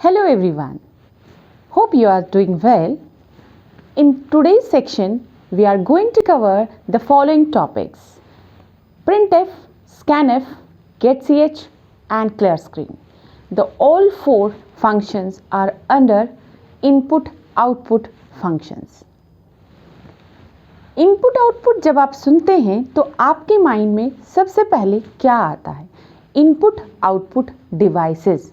Hello everyone. Hope you are doing well. In today's section, we are going to cover the following topics: printf, scanf, getch, and clear screen. The all four functions are under input-output functions. Input output जब आप सुनते हैं तो आपके mind में सबसे पहले क्या आता है? Input output devices.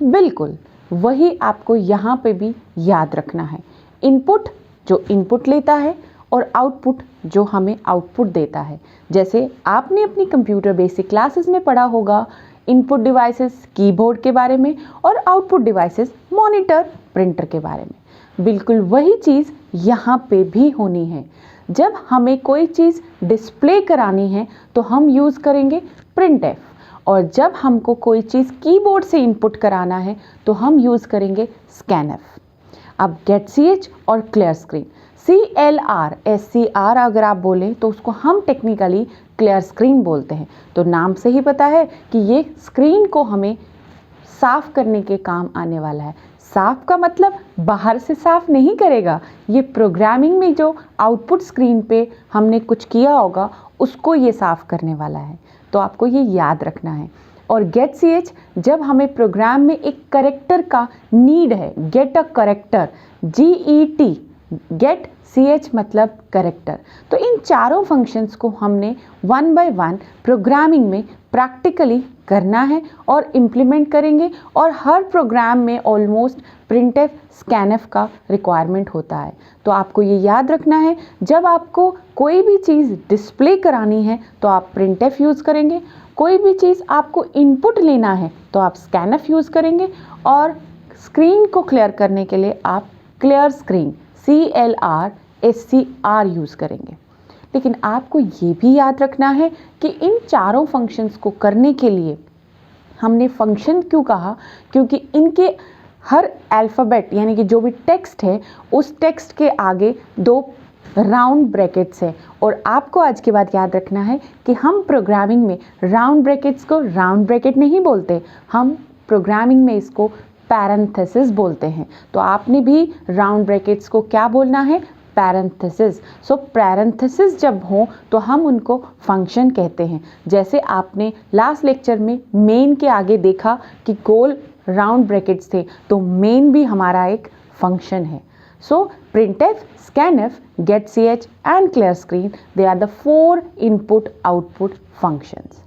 बिल्कुल वही आपको यहाँ पे भी याद रखना है. इनपुट जो इनपुट लेता है और आउटपुट जो हमें आउटपुट देता है. जैसे आपने अपनी कंप्यूटर बेसिक क्लासेस में पढ़ा होगा इनपुट डिवाइसेस कीबोर्ड के बारे में और आउटपुट डिवाइसेस मॉनिटर प्रिंटर के बारे में. बिल्कुल वही चीज़ यहाँ पे भी होनी है. जब हमें कोई चीज़ डिस्प्ले करानी है तो हम यूज़ करेंगे printf, और जब हमको कोई चीज़ कीबोर्ड से इनपुट कराना है तो हम यूज़ करेंगे scanf. अब getch और clear screen, CLR अगर आप बोलें तो उसको हम टेक्निकली क्लियर स्क्रीन बोलते हैं. तो नाम से ही पता है कि ये स्क्रीन को हमें साफ करने के काम आने वाला है. साफ का मतलब बाहर से साफ नहीं करेगा, ये प्रोग्रामिंग में जो आउटपुट स्क्रीन पे हमने कुछ किया होगा उसको ये साफ करने वाला है. तो आपको ये याद रखना है. और getch जब हमें प्रोग्राम में एक करेक्टर का नीड है, get a character, GET, get CH मतलब करेक्टर. तो इन चारों फंक्शंस को हमने वन बाय वन प्रोग्रामिंग में प्रैक्टिकली करना है और इम्प्लीमेंट करेंगे. और हर प्रोग्राम में ऑलमोस्ट printf scanf का रिक्वायरमेंट होता है. तो आपको ये याद रखना है, जब आपको कोई भी चीज़ डिस्प्ले करानी है तो आप printf यूज़ करेंगे, कोई भी चीज़ आपको इनपुट लेना है तो आप scanf यूज़ करेंगे, और स्क्रीन को क्लियर करने के लिए आप क्लियर स्क्रीन CLR यूज़ करेंगे. लेकिन आपको ये भी याद रखना है कि इन चारों फंक्शंस को करने के लिए हमने फंक्शन क्यों कहा? क्योंकि इनके हर अल्फ़ाबेट यानी कि जो भी टेक्स्ट है उस टेक्स्ट के आगे दो राउंड ब्रैकेट्स है. और आपको आज के बाद याद रखना है कि हम प्रोग्रामिंग में राउंड ब्रैकेट्स को राउंड ब्रैकेट नहीं बोलते, हम प्रोग्रामिंग में इसको पैरेंथेसिस बोलते हैं. तो आपने भी राउंड ब्रैकेट्स को क्या बोलना है? पैरेंथेसिस. सो पैरेंथेसिस जब हो तो हम उनको फंक्शन कहते हैं. जैसे आपने लास्ट लेक्चर में मेन के आगे देखा कि गोल राउंड ब्रैकेट्स थे, तो मेन भी हमारा एक फंक्शन है. सो printf, scanf, getch and clear screen, they are the 4 input output functions.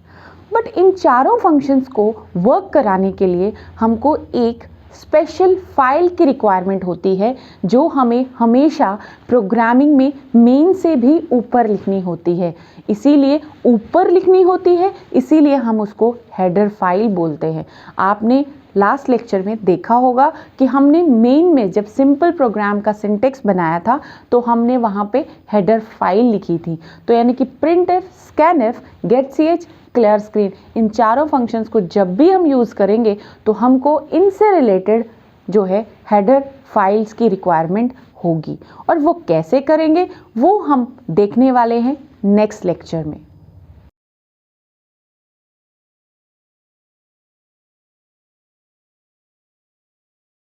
But in चारों फंक्शंस को वर्क कराने के लिए हमको एक स्पेशल फाइल की रिक्वायरमेंट होती है जो हमें हमेशा प्रोग्रामिंग में मेन से भी ऊपर लिखनी होती है. इसीलिए ऊपर लिखनी होती है, इसीलिए हम उसको हेडर फाइल बोलते हैं. आपने लास्ट लेक्चर में देखा होगा कि हमने मेन में जब सिंपल प्रोग्राम का सिंटेक्स बनाया था तो हमने वहाँ पे हेडर फाइल लिखी थी. तो यानी कि printf, scanf, getch, clear screen, इन चारों फंक्शंस को जब भी हम यूज़ करेंगे तो हमको इनसे रिलेटेड जो है हेडर फाइल्स की रिक्वायरमेंट होगी. और वो कैसे करेंगे वो हम देखने वाले हैं नेक्स्ट लेक्चर में.